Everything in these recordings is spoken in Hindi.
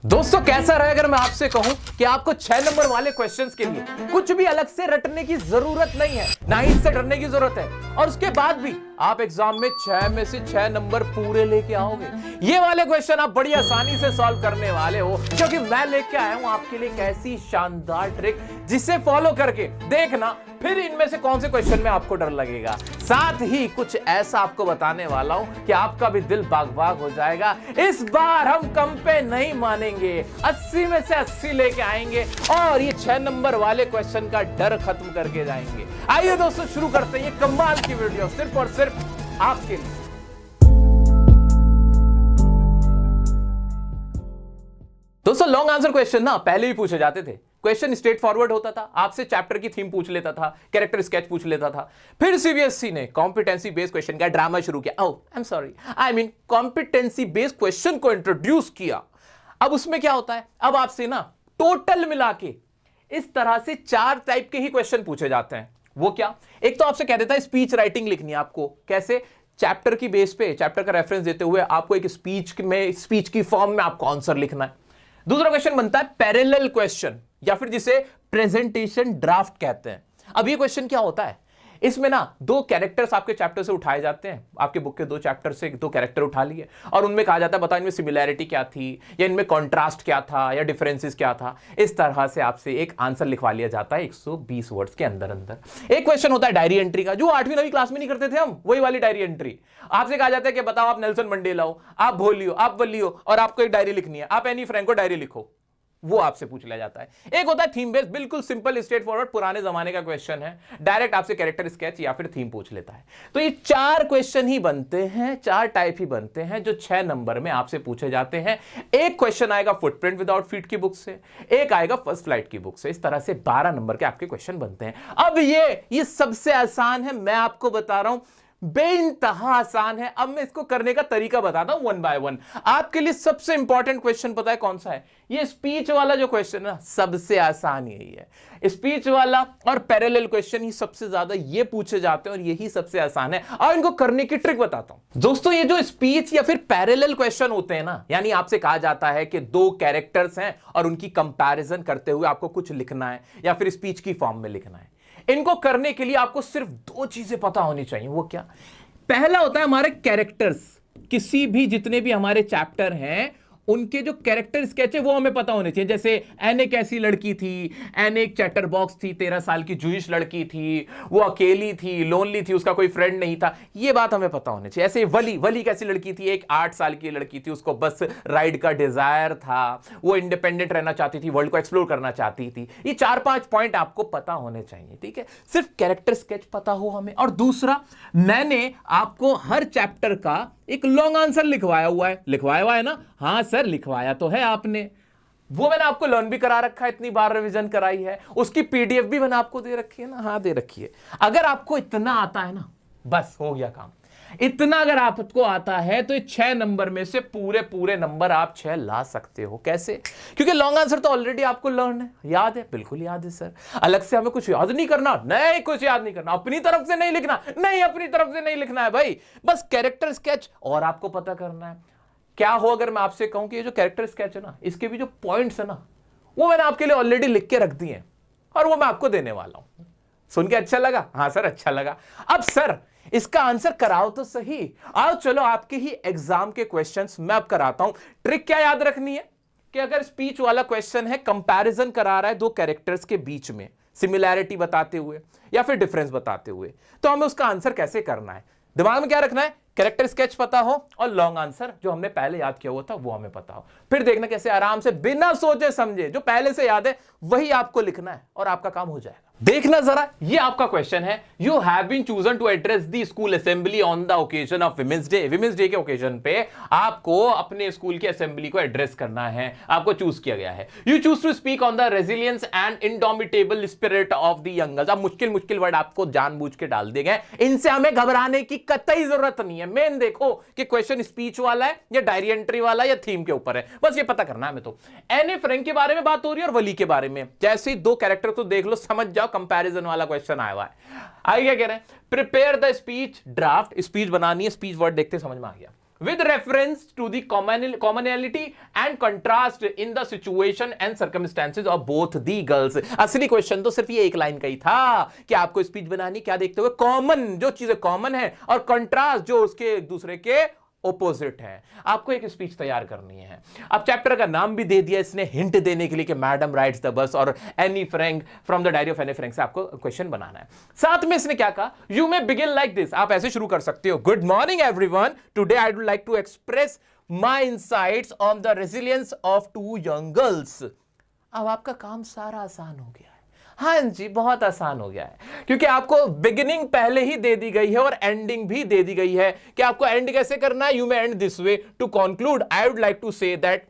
दोस्तों कैसा रहे अगर मैं आपसे कहूं कि आपको 6 नंबर वाले क्वेश्चंस के लिए कुछ भी अलग से रटने की जरूरत नहीं है, ना ही इससे डरने की जरूरत है, और उसके बाद भी आप एग्जाम में 6 में से 6 नंबर पूरे लेके आओगे। ये वाले क्वेश्चन आप बड़ी आसानी से सॉल्व करने वाले हो, क्योंकि मैं लेके आया हूं आपके लिए एक ऐसी शानदार ट्रिक जिसे फॉलो करके देखना फिर इनमें से कौन से क्वेश्चन में आपको डर लगेगा। साथ ही कुछ ऐसा आपको बताने वाला हूं कि आपका भी दिल बाग बाग हो जाएगा। इस बार हम कम पे नहीं मानेंगे, 80 में से 80 लेके आएंगे और ये 6 नंबर वाले क्वेश्चन का डर खत्म करके जाएंगे। आइए दोस्तों शुरू करते हैं ये कमाल की वीडियो सिर्फ और सिर्फ आपके लिए। दोस्तों लॉन्ग आंसर क्वेश्चन ना पहले भी पूछे जाते थे। क्वेश्चन स्ट्रेट फॉरवर्ड होता था, आपसे चैप्टर की थीम पूछ लेता था, कैरेक्टर स्केच पूछ लेता था। फिर सीबीएसई ने कॉम्पिटेंसी बेस्ड क्वेश्चन का ड्रामा शुरू किया। I mean competency based question को इंट्रोड्यूस किया। अब उसमें क्या होता है, अब आपसे ना टोटल मिला के इस तरह से 4 टाइप के ही क्वेश्चन पूछे जाते हैं। वो क्या, एक तो आपसे कह देता है स्पीच राइटिंग लिखनी है आपको। कैसे, चैप्टर की बेस पे, चैप्टर का रेफरेंस देते हुए आपको एक स्पीच की फॉर्म में आपको आंसर लिखना है। दूसरा क्वेश्चन बनता है पैरेलल क्वेश्चन, या फिर जिसे प्रेजेंटेशन ड्राफ्ट कहते हैं। अब ये क्वेश्चन क्या होता है, इसमें ना 2 कैरेक्टर्स आपके चैप्टर से उठाए जाते हैं। आपके बुक के 2 चैप्टर से 2 कैरेक्टर उठा लिए और उनमें कहा जाता है बताओ इनमें सिमिलैरिटी क्या थी, या इनमें कॉन्ट्रास्ट क्या था, या डिफरेंसेस क्या था। इस तरह से आपसे एक आंसर लिखवा लिया जाता है 120 वर्ड्स के अंदर अंदर। एक क्वेश्चन होता है डायरी एंट्री का, जो 8वीं 9वीं क्लास में नहीं करते थे हम, वही वाली डायरी एंट्री। आपसे कहा जाता है कि बताओ आप नेल्सन मंडेला हो, आप भोली हो, आप वली हो, और आपको एक डायरी लिखनी है, आप एनी फ्रैंक को डायरी लिखो। वो आपसे पूछ लिया जाता है। एक होता है थीम बेस्ड, बिल्कुल सिंपल स्ट्रेट फॉरवर्ड पुराने जमाने का क्वेश्चन है, डायरेक्ट आपसे कैरेक्टर स्केच या फिर थीम पूछ लेता है। तो ये 4 क्वेश्चन ही बनते हैं, 4 टाइप ही बनते हैं जो 6 नंबर में आपसे पूछे जाते हैं। एक क्वेश्चन आएगा फुटप्रिंट विदाउट फीट की बुक से, एक आएगा फर्स्ट फ्लाइट की बुक से। इस तरह से 12 नंबर के आपके क्वेश्चन बनते हैं। अब ये सबसे आसान है, मैं आपको बता रहा हूं बेइंतहा आसान है। अब मैं इसको करने का तरीका बताता हूं 1 बाय 1। आपके लिए सबसे इंपॉर्टेंट क्वेश्चन पता है कौन सा है? ये स्पीच वाला जो क्वेश्चन है, सबसे आसान यही है। स्पीच वाला और पैरेलल क्वेश्चन ही सबसे ज्यादा ये पूछे जाते हैं और यही सबसे आसान है। और इनको करने की ट्रिक बताता हूं दोस्तों। ये जो स्पीच या फिर पैरेलल क्वेश्चन होते हैं ना, यानी आपसे कहा जाता है कि 2 कैरेक्टर्स हैं और उनकी कंपैरिजन करते हुए आपको कुछ लिखना है या फिर स्पीच की फॉर्म में लिखना है। इनको करने के लिए आपको सिर्फ 2 चीजें पता होनी चाहिए। वो क्या? पहला होता है हमारे कैरेक्टर्स। किसी भी जितने भी हमारे चैप्टर हैं उनके जो कैरेक्टर स्केच है वो हमें पता होने चाहिए। जैसे एन एक ऐसी लड़की थी, एन एक चैटर बॉक्स थी, 13 साल की जूइश लड़की थी, वो अकेली थी, लोनली थी, उसका कोई फ्रेंड नहीं था, ये बात हमें पता होनी चाहिए। ऐसे वली कैसी लड़की थी, एक 8 साल की लड़की थी, उसको बस राइड का डिजायर था, वो इंडिपेंडेंट रहना चाहती थी, वर्ल्ड को एक्सप्लोर करना चाहती थी। ये 4-5 पॉइंट आपको पता होने चाहिए, ठीक है? सिर्फ कैरेक्टर स्केच पता हो हमें। और दूसरा, मैंने आपको हर चैप्टर का एक लॉन्ग आंसर लिखवाया हुआ है ना? हाँ सर, लिखवाया तो है आपने। वो मैंने आपको लर्न भी करा रखा है, इतनी बार रिवीजन कराई है, उसकी पीडीएफ भी मैंने आपको दे रखी है ना? हाँ दे रखी है। अगर आपको इतना आता है ना, बस हो गया काम। इतना अगर आपको आता है तो 6 नंबर में से पूरे नंबर आप 6 ला सकते हो। कैसे? क्योंकि लॉन्ग आंसर तो ऑलरेडी आपको लर्न है, याद है, बिल्कुल याद है सर। अलग से हमें कुछ याद नहीं करना, नहीं कुछ याद नहीं करना, अपनी तरफ से नहीं लिखना, नहीं अपनी तरफ से नहीं लिखना है भाई। बस कैरेक्टर स्केच और आपको पता करना है। क्या हो अगर मैं आपसे कहूं कि ये जो कैरेक्टर स्केच है ना, इसके भी जो पॉइंट्स है ना, वो मैंने आपके लिए ऑलरेडी लिख के रख दिए हैं और वो मैं आपको देने वाला हूं। सुन के अच्छा लगा? हाँ सर अच्छा लगा। अब सर इसका आंसर कराओ तो सही। आओ चलो आपके ही एग्जाम के क्वेश्चंस मैं अब कराता हूं। ट्रिक क्या याद रखनी है कि अगर स्पीच वाला क्वेश्चन है, कंपैरिजन करा रहा है 2 कैरेक्टर्स के बीच में, सिमिलैरिटी बताते हुए या फिर डिफरेंस बताते हुए, तो हमें उसका आंसर कैसे करना है। दिमाग में क्या रखना है? कैरेक्टर स्केच पता हो और लॉन्ग आंसर जो हमने पहले याद किया हुआ था वो हमें पता हो। फिर देखना कैसे आराम से बिना सोचे समझे जो पहले से याद है वही आपको लिखना है और आपका काम हो जाएगा। देखना जरा, ये आपका क्वेश्चन है। You have been chosen to address the school assembly on the occasion of women's day. Women's day के ओकेजन पे आपको अपने स्कूल की असेंबली को एड्रेस करना है, आपको चूज किया गया है। You choose to speak on the resilience and indomitable spirit of the youngers. अब मुश्किल वर्ड आपको जानबूझ के डाल दिए गए, इनसे हमें घबराने की कतई जरूरत नहीं है। मेन देखो कि क्वेश्चन स्पीच वाला है या डायरी एंट्री वाला या थीम के ऊपर है, बस ये पता करना है हमें। तो एनी फ्रैंक के बारे में बात हो रही है और वली के बारे में। जैसे ही 2 कैरेक्टर को देख लो, समझ जाओ कंपैरिजन वाला क्वेश्चन आया हुआ है। आगे क्या कह रहे हैं? Prepare the speech draft. Speech बनानी है, स्पीच वर्ड देखते समझ में आ गया। with reference to the commonality and contrast in the situation and circumstances of both the girls। असली क्वेश्चन तो सिर्फ ये एक लाइन का ही था कि आपको स्पीच बनानी क्या देखते हुए, कॉमन जो चीजें कॉमन है और कंट्रास्ट जो उसके एक दूसरे के ओपोजिट है, आपको एक स्पीच तैयार करनी है। अब चैप्टर का नाम भी दे दिया इसने हिंट देने के लिए कि मैडम राइड्स द बस और Anne Frank from the diary of Anne Frank से आपको क्वेश्चन बनाना है। साथ में इसने क्या कहा, you may begin like this, आप ऐसे शुरू कर सकते हो, good morning everyone, today I would like to express my insights on the resilience of two young girls. अब आपका काम सारा आसान हो गया है। हाँ जी, बहुत आसान हो गया है, क्योंकि आपको बिगिनिंग पहले ही दे दी गई है और एंडिंग भी दे दी गई है कि आपको एंड कैसे करना है। You may end this way, to conclude I would like to say that.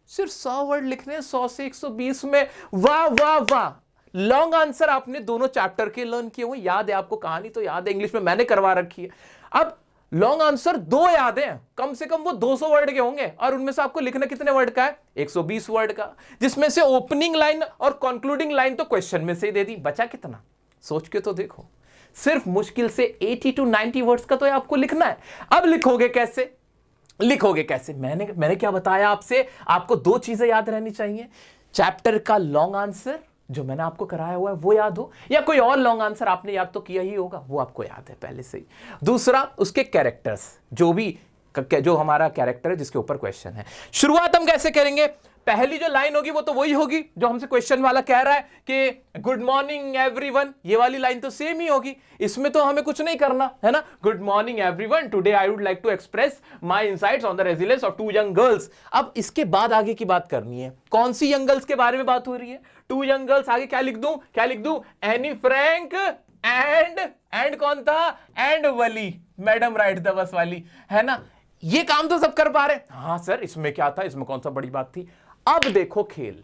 सिर्फ 100 वर्ड लिखने, 100 से 120 में, वाह वाह वाह। लॉन्ग आंसर आपने दोनों चैप्टर के लर्न किए हुए, याद है आपको, कहानी तो याद है, इंग्लिश में मैंने करवा रखी है। अब लॉन्ग आंसर 2 याद हैं, कम से कम वो 200 वर्ड के होंगे, और उनमें से आपको लिखना कितने वर्ड का है, 120 वर्ड का, जिसमें से ओपनिंग लाइन और कंक्लूडिंग लाइन तो क्वेश्चन में से ही दे दी। बचा कितना, सोच के तो देखो, सिर्फ मुश्किल से 80 to 90 वर्ड्स का तो आपको लिखना है। अब लिखोगे कैसे, लिखोगे कैसे, मैंने क्या बताया आपसे, आपको 2 चीजें याद रहनी चाहिए, चैप्टर का लॉन्ग आंसर जो मैंने आपको कराया हुआ है वो याद हो, या कोई और लॉन्ग आंसर आपने याद तो किया ही होगा, वो आपको याद है पहले से ही। दूसरा, उसके कैरेक्टर्स, जो हमारा कैरेक्टर है जिसके ऊपर क्वेश्चन है। शुरुआत हम कैसे करेंगे, पहली जो लाइन होगी वो तो वही होगी जो हमसे क्वेश्चन वाला कह रहा है कि गुड मॉर्निंग एवरीवन, ये वाली लाइन तो सेम ही होगी, इसमें तो हमें कुछ नहीं करना है ना। Good morning everyone, today I would like to express my insights on the resilience of 2 young girls. अब इसके बाद आगे की बात करनी है, कौन सी यंग गर्ल्स के बारे में बात हो रही है, 2 यंग गर्ल्स। आगे क्या लिख दूं, एनी फ्रैंक एंड कौन था, and Wali, madam right the bus वाली, है ना। ये काम तो सब कर पा रहे, हाँ सर इसमें क्या था, इसमें कौन सा बड़ी बात थी। अब देखो खेल,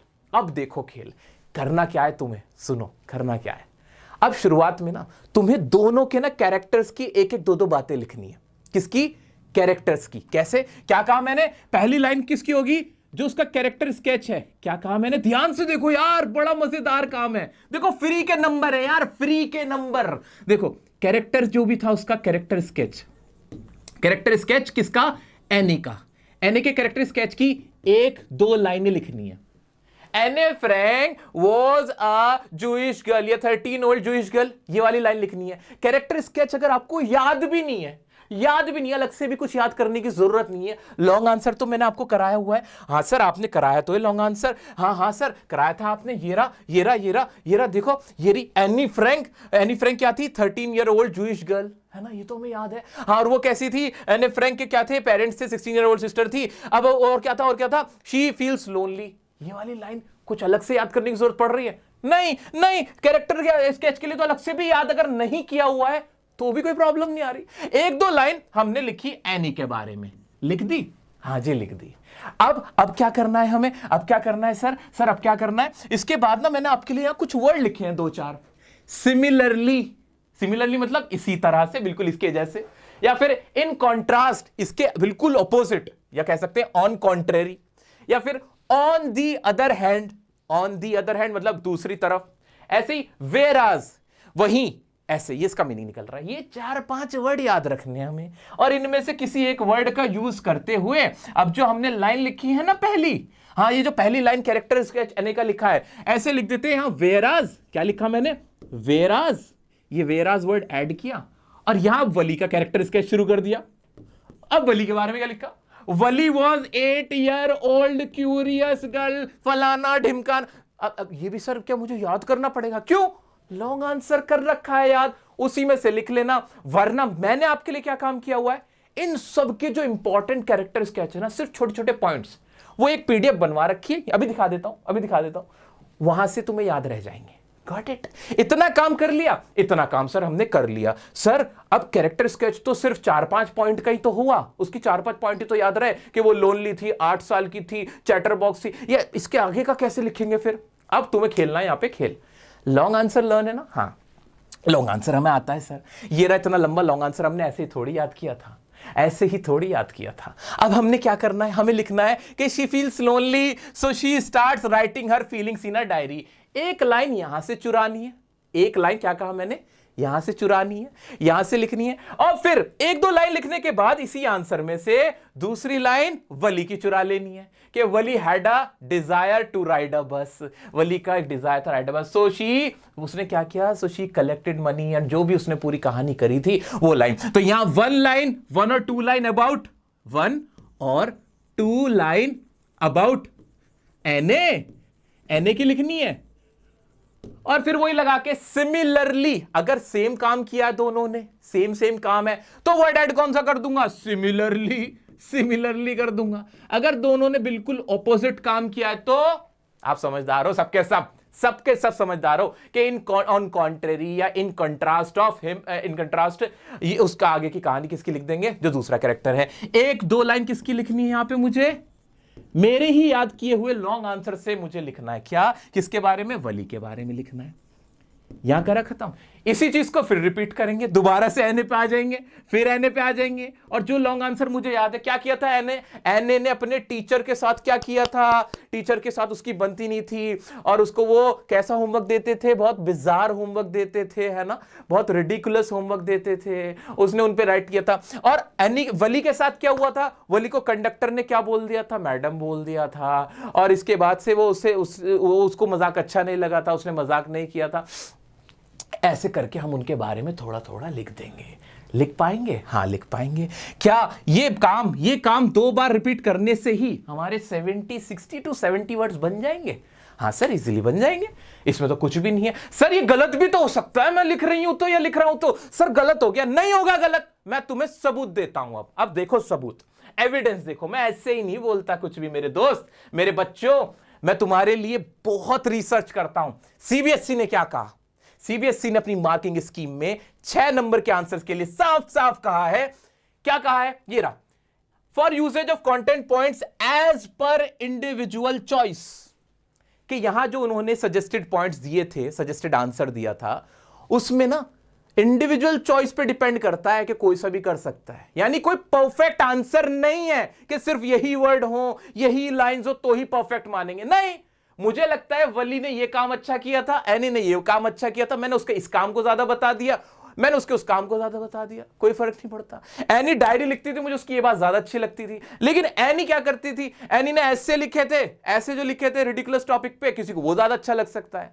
करना क्या है तुम्हें, सुनो करना क्या है। अब शुरुआत में ना तुम्हें दोनों के ना कैरेक्टर्स की 1-1, 2-2 बातें लिखनी है। किसकी, कैरेक्टर्स की। कैसे, क्या कहा मैंने, पहली लाइन किसकी होगी, जो उसका कैरेक्टर स्केच है। क्या कहा मैंने, ध्यान से देखो यार, बड़ा मजेदार काम है, देखो फ्री के नंबर है यार, फ्री के नंबर। देखो कैरेक्टर जो भी था उसका कैरेक्टर स्केच किसका, एनी का। एनी के कैरेक्टर स्केच की 1-2 लाइनें लिखनी है। एने Frank was a Jewish girl, ये 13 ओल्ड जूइश गर्ल, ये वाली लाइन लिखनी है। कैरेक्टर स्केच अगर आपको याद भी नहीं है, अलग से भी कुछ याद करने की जरूरत नहीं है। लॉन्ग आंसर तो मैंने आपको कराया हुआ है, हाँ सर आपने कराया तो है लॉन्ग आंसर, हाँ सर कराया था आपने, ये रहा देखो, ये रही एनी फ्रैंक क्या थी, 13 ईयर ओल्ड जूइश गर्ल, है ना, ये तो हमें याद है। हाँ, और वो कैसी थी, एने फ्रैंक के क्या थे, पेरेंट्स थे, 16 ईयर ओल्ड सिस्टर थी। अब और क्या था, शी फील्स लोनली। ये वाली लाइन कुछ अलग से याद करने की जरूरत पड़ रही है, नहीं, कैरेक्टर स्केच के लिए तो अलग से भी याद अगर नहीं किया हुआ है तो भी कोई प्रॉब्लम नहीं आ रही। 1-2 लाइन हमने लिखी एनी के बारे में, लिख दी, हाँ जी लिख दी। अब क्या करना है हमें, अब क्या करना है सर अब क्या करना है, इसके बाद ना मैंने आपके लिए यहां कुछ वर्ड लिखे हैं 2-4। सिमिलरली मतलब इसी तरह से, बिल्कुल इसके जैसे, या फिर इन कॉन्ट्रास्ट, इसके बिल्कुल ऑपोजिट, या कह सकते हैं ऑन कॉन्ट्रेरी, या फिर ऑन दी अदर हैंड मतलब दूसरी तरफ, ऐसे ही वेराज, वहीं, ऐसे, ये इसका मीनिंग निकल रहा है। ये 4-5 वर्ड याद रखने हैं हमें, और इनमें से किसी एक वर्ड का यूज करते हुए अब जो हमने लाइन लिखी है ना पहली, हाँ ये जो पहली लाइन कैरेक्टर स्केच एने का लिखा है, ऐसे लिख देते हैं। हाँ वेराज, क्या लिखा मैंने, वेराज, ये वेराज वर्ड ऐड किया, और यहां वली का कैरेक्टर स्केच शुरू कर दिया। अब वली के बारे में क्या लिखा, Valli was 8 year old curious girl, फलाना ढिमकान। अब ये भी सर क्या मुझे याद करना पड़ेगा, क्यों, लॉन्ग आंसर कर रखा है याद, उसी में से लिख लेना। वरना मैंने आपके लिए क्या काम किया हुआ है, इन सब के जो इंपॉर्टेंट कैरेक्टर स्केच है ना, सिर्फ छोटे-छोटे पॉइंट्स, वो एक पीडीएफ बनवा रखी है, अभी दिखा देता हूं, वहां से तुम्हें याद रह जाएंगे। गॉट इट, इतना काम कर लिया, इतना काम सर हमने कर लिया। सर अब कैरेक्टर स्केच तो सिर्फ 4-5 पॉइंट का ही तो हुआ, उसकी 4-5 पॉइंट ही तो याद रहे कि वो लोनली थी, 8 साल की थी, चैटर बॉक्स थी, ये इसके आगे का कैसे लिखेंगे फिर। अब तुम्हें खेलना है, यहां पे खेल, लॉन्ग आंसर लर्न है ना, हाँ लॉन्ग आंसर हमें आता है सर, ये रहा इतना लंबा लॉन्ग आंसर, हमने ऐसे ही थोड़ी याद किया था, अब हमने क्या करना है, हमें लिखना है कि she feels lonely so she starts writing her feelings in a diary. एक लाइन यहां से चुरानी है, एक लाइन क्या कहा मैंने, यहां से चुरानी है, यहां से लिखनी है, और फिर एक दो लाइन लिखने के बाद इसी आंसर में से दूसरी लाइन वली की चुरा लेनी है कि Valli had a desire to ride a bus, Valli का एक डिजायर था राइड अ बस, सो शी, उसने क्या किया, so she collected money, and जो भी उसने पूरी कहानी करी थी वो लाइन। तो यहां वन लाइन, वन और टू लाइन अबाउट, वन और टू लाइन अबाउट एने की लिखनी है, और फिर वही लगा के सिमिलरली, अगर सेम काम किया दोनों ने, सेम काम है, तो वर्ड ऐड कौन सा कर दूंगा, सिमिलरली कर दूंगा। अगर दोनों ने बिल्कुल ऑपोजिट काम किया है तो आप समझदार हो, सबके सब समझदार हो कि इन ऑन कॉन्ट्रेरी या in contrast of him, in contrast, ये उसका आगे की कहानी किसकी लिख देंगे, जो दूसरा कैरेक्टर है। एक दो लाइन किसकी लिखनी है यहां पे, मुझे मेरे ही याद किए हुए लॉन्ग आंसर से मुझे लिखना है, क्या, किसके बारे में, वली के बारे में लिखना है। यहां करा खत्म। इसी चीज को फिर रिपीट करेंगे, दोबारा से एने पे आ जाएंगे, फिर एने पे आ जाएंगे, और जो लॉन्ग आंसर मुझे याद है, क्या किया था एने ने अपने टीचर के साथ क्या किया था, टीचर के साथ उसकी बनती नहीं थी, और उसको वो कैसा होमवर्क देते थे, बहुत बिजार होमवर्क देते थे, है ना, बहुत रिडिकुलस होमवर्क देते थे, उसने उन पे राइट किया था। और एनी वली के साथ क्या हुआ था, वली को कंडक्टर ने क्या बोल दिया था, मैडम बोल दिया था, और इसके बाद से वो उसको मजाक अच्छा नहीं लगा था, उसने मजाक नहीं किया था। ऐसे करके हम उनके बारे में थोड़ा थोड़ा लिख देंगे। लिख पाएंगे? हाँ, लिख पाएंगे। क्या ये काम 2 बार रिपीट करने से ही हमारे 60 to 70 वर्ड्स बन जाएंगे? हाँ सर, इजीली बन जाएंगे, इसमें तो कुछ भी नहीं है। सर ये गलत भी तो हो सकता है, मैं लिख रही हूं तो या लिख रहा हूं तो सर गलत हो गया। नहीं होगा गलत, मैं तुम्हें सबूत देता हूं। अब देखो सबूत, एविडेंस देखो। मैं ऐसे ही नहीं बोलता कुछ भी मेरे दोस्त, मेरे बच्चों, मैं तुम्हारे लिए बहुत रिसर्च करता हूं। सीबीएसई ने क्या कहा, सीबीएसई ने अपनी मार्किंग स्कीम में 6 नंबर के आंसर्स के लिए साफ साफ कहा है, क्या कहा है, ये रहा, four uses of content points as per individual choice, कि यहां जो उन्होंने सजेस्टेड पॉइंट्स दिए थे, सजेस्टेड आंसर दिया था, उसमें ना इंडिविजुअल चॉइस पे डिपेंड करता है कि कोई सा भी कर सकता है। यानी कोई परफेक्ट आंसर नहीं है कि सिर्फ यही वर्ड हो, यही लाइंस हो तो ही परफेक्ट मानेंगे। नहीं, मुझे लगता है वली ने यह काम अच्छा किया था, एनी ने यह काम अच्छा किया था, मैंने उसके इस काम को ज्यादा बता दिया, मैंने उसके उस काम को ज्यादा बता दिया, कोई फर्क नहीं पड़ता। एनी डायरी लिखती थी, मुझे उसकी ये बात ज्यादा अच्छी लगती थी, लेकिन एनी क्या करती थी, एनी ने ऐसे लिखे थे, ऐसे जो लिखे थे रिडिकुलस टॉपिक पे, किसी को वो ज्यादा अच्छा लग सकता है।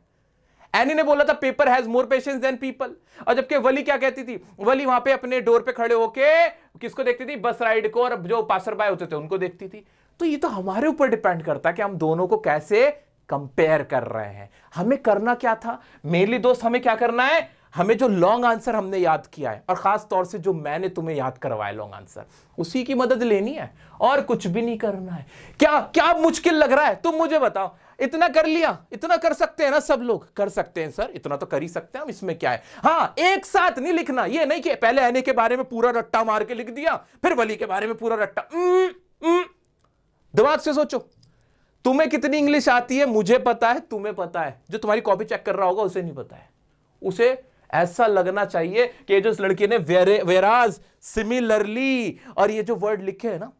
एनी ने बोला था paper has more patience than people, और जबकि वली क्या कहती थी, वली वहां पे अपने डोर पे खड़े होके किसको देखती थी, बस राइड को, और जो पासर बाय होते थे उनको देखती थी। तो ये तो हमारे ऊपर डिपेंड करता है कि हम दोनों को कैसे कंपेयर कर रहे हैं। हमें करना क्या था मेनली दोस्त, हमें क्या करना है, हमें जो लॉन्ग आंसर हमने याद किया है, और खास तौर से जो मैंने तुम्हें याद करवाया लॉन्ग आंसर, उसी की मदद लेनी है और कुछ भी नहीं करना है। क्या क्या मुश्किल लग रहा है, तुम मुझे बताओ। इतना कर लिया, इतना कर सकते हैं ना, सब लोग कर सकते हैं सर, इतना तो कर ही सकते हैं हम, इसमें क्या है। हाँ, एक साथ नहीं लिखना, ये नहीं कि पहले एने के बारे में पूरा रट्टा मार के लिख दिया, फिर वली के बारे में पूरा रट्टा। दिमाग से सोचो, तुम्हें कितनी इंग्लिश आती है मुझे पता है, तुम्हें पता है, जो तुम्हारी कॉपी चेक कर रहा होगा उसे नहीं पता है। उसे ऐसा लगना चाहिए कि जो इस लड़के ने वेराज, सिमिलरली और ये जो वर्ड लिखे हैं ना,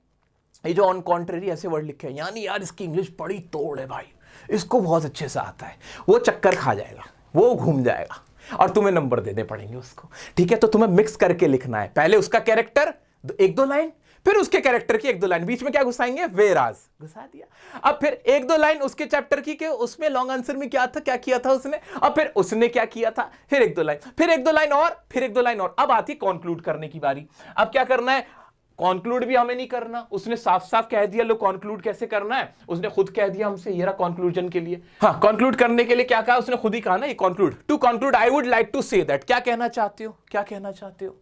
ये जो ऑन कॉन्ट्रेरी ऐसे वर्ड लिखे हैं, यानी यार इसकी इंग्लिश बड़ी तोड़ है भाई, इसको बहुत अच्छे से आता है, वो चक्कर खा जाएगा, वो घूम जाएगा और तुम्हें नंबर देने पड़ेंगे उसको। ठीक है, तो तुम्हें मिक्स करके लिखना है, पहले उसका कैरेक्टर 1-2 लाइन, फिर उसके कैरेक्टर की 1-2 लाइन, बीच में क्या घुसाएंगे, वेराज घुसा दिया। अब फिर 1-2 लाइन उसके चैप्टर की के उसमें लॉन्ग आंसर में क्या था, क्या किया था उसने, और फिर उसने क्या किया था, फिर 1-2 लाइन, फिर 1-2 लाइन और फिर 1-2 लाइन और। अब आती कंक्लूड करने की बारी। अब क्या करना है, कंक्लूड भी हमें नहीं करना, उसने साफ साफ कह दिया लो कंक्लूड कैसे करना है, उसने खुद कह दिया हमसे, ये रहा कंक्लूजन के लिए। हाँ, कंक्लूड करने के लिए क्या कहा उसने, खुद ही कहा ना ये conclude, to conclude I would like to say that. क्या कहना चाहते हो, क्या कहना चाहते हो।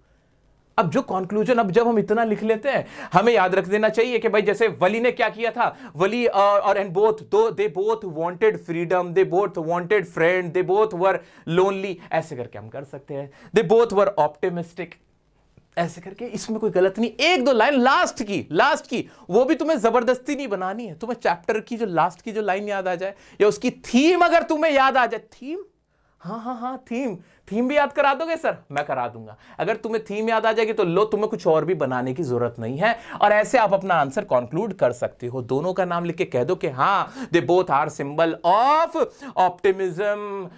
अब जो कंक्लूजन, अब जब हम इतना लिख लेते हैं, हमें याद रख देना चाहिए कि भाई जैसे वली ने क्या किया था, वली और and both, they both wanted freedom, they both wanted friend, they both were lonely, ऐसे करके हम कर सकते हैं, दे बोथ वर ऑप्टिमिस्टिक, ऐसे करके। इसमें कोई गलत नहीं। 1-2 लाइन लास्ट की वो भी तुम्हें जबरदस्ती नहीं बनानी है, तुम्हें चैप्टर की जो लास्ट की जो लाइन याद आ जाए, या उसकी थीम अगर तुम्हें याद आ जाए, थीम, हाँ हाँ हाँ, थीम थीम भी याद करा दोगे सर? मैं करा दूंगा। अगर तुम्हें थीम याद आ जाएगी तो लो, तुम्हें कुछ और भी बनाने की जरूरत नहीं है, और ऐसे आप अपना आंसर कंक्लूड कर सकते हो। दोनों का नाम लिख के कह दो कि हाँ, they both are symbol of optimism,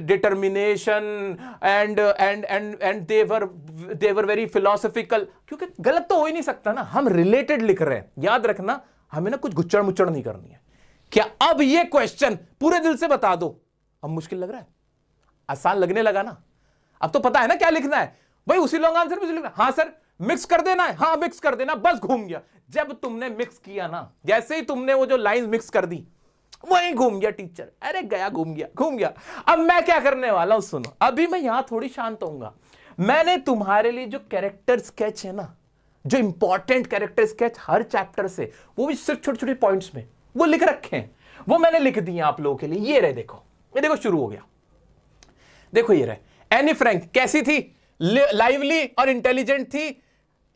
determination and they were very philosophical. क्योंकि गलत तो हो ही नहीं सकता ना, हम रिलेटेड लिख रहे हैं। याद रखना, हमें ना कुछ गुच्चड़ मुच्चड़ नहीं करनी है। क्या अब ये क्वेश्चन पूरे दिल से बता दो? अब मुश्किल लग रहा है? आसान लगने लगा ना? अब तो पता है ना क्या लिखना है भाई, उसी लॉन्ग आंसर में लिखना। हाँ सर, मिक्स कर देना है? हाँ मिक्स कर देना, बस घूम गया। जब तुमने मिक्स किया ना, जैसे ही तुमने वो जो लाइन मिक्स कर दी, वहीं घूम गया टीचर। अरे गया, घूम गया, घूम गया। अब मैं क्या करने वाला हूं सुनो, अभी मैं यहां थोड़ी शांत होऊंगा। मैंने तुम्हारे लिए जो कैरेक्टर स्केच है ना, जो इंपॉर्टेंट कैरेक्टर स्केच हर चैप्टर से, वो भी सिर्फ छोटे छोटे पॉइंट्स में वो लिख रखे हैं, वो मैंने लिख दिए आप लोगों के लिए। ये रहे, देखो, ये देखो शुरू हो गया। देखो ये रहे। एनी फ्रैंक कैसी थी? लाइवली और इंटेलिजेंट थी,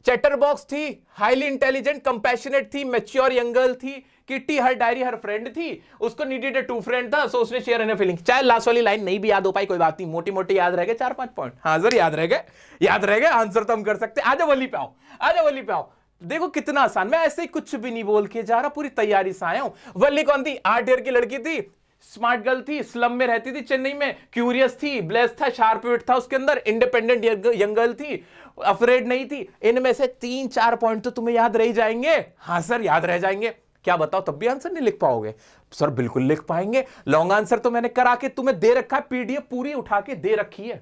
चैटरबॉक्स थी, हाईली इंटेलिजेंट, कंपैशनेट थी, मैच्योर यंग गर्ल थी। किटी हर डायरी हर फ्रेंड थी, उसको नीडेड 2 फ्रेंड था, सो उसने शेयर एन फीलिंग। चाहे लास्ट वाली लाइन नहीं भी याद हो पाई, कोई बात नहीं, मोटी मोटी याद रह गए 4-5 पॉइंट। हाँ सर याद रह गए, याद रह गए, आंसर तो हम कर सकते। आजा वली पे आओ, आजा वली पे आओ। देखो कितना आसान, मैं ऐसे ही कुछ भी नहीं बोल के जा रहा, पूरी तैयारी से आया हूं। वली कौन थी? 8 ईयर की लड़की थी, स्मार्ट गर्ल थी, स्लम में रहती थी चेन्नई में, क्यूरियस थी, ब्लेस था, शार्प विट था उसके अंदर, इंडिपेंडेंट यंग गर्ल थी, अफ्रेड नहीं थी। इनमें से 3-4 पॉइंट तो तुम्हें याद रह जाएंगे। हाँ सर याद रह जाएंगे। क्या बताओ, तब भी आंसर नहीं लिख पाओगे? सर बिल्कुल लिख पाएंगे। लॉन्ग आंसर तो मैंने करा के तुम्हें दे रखा है, पीडीएफ पूरी उठा के दे रखी है,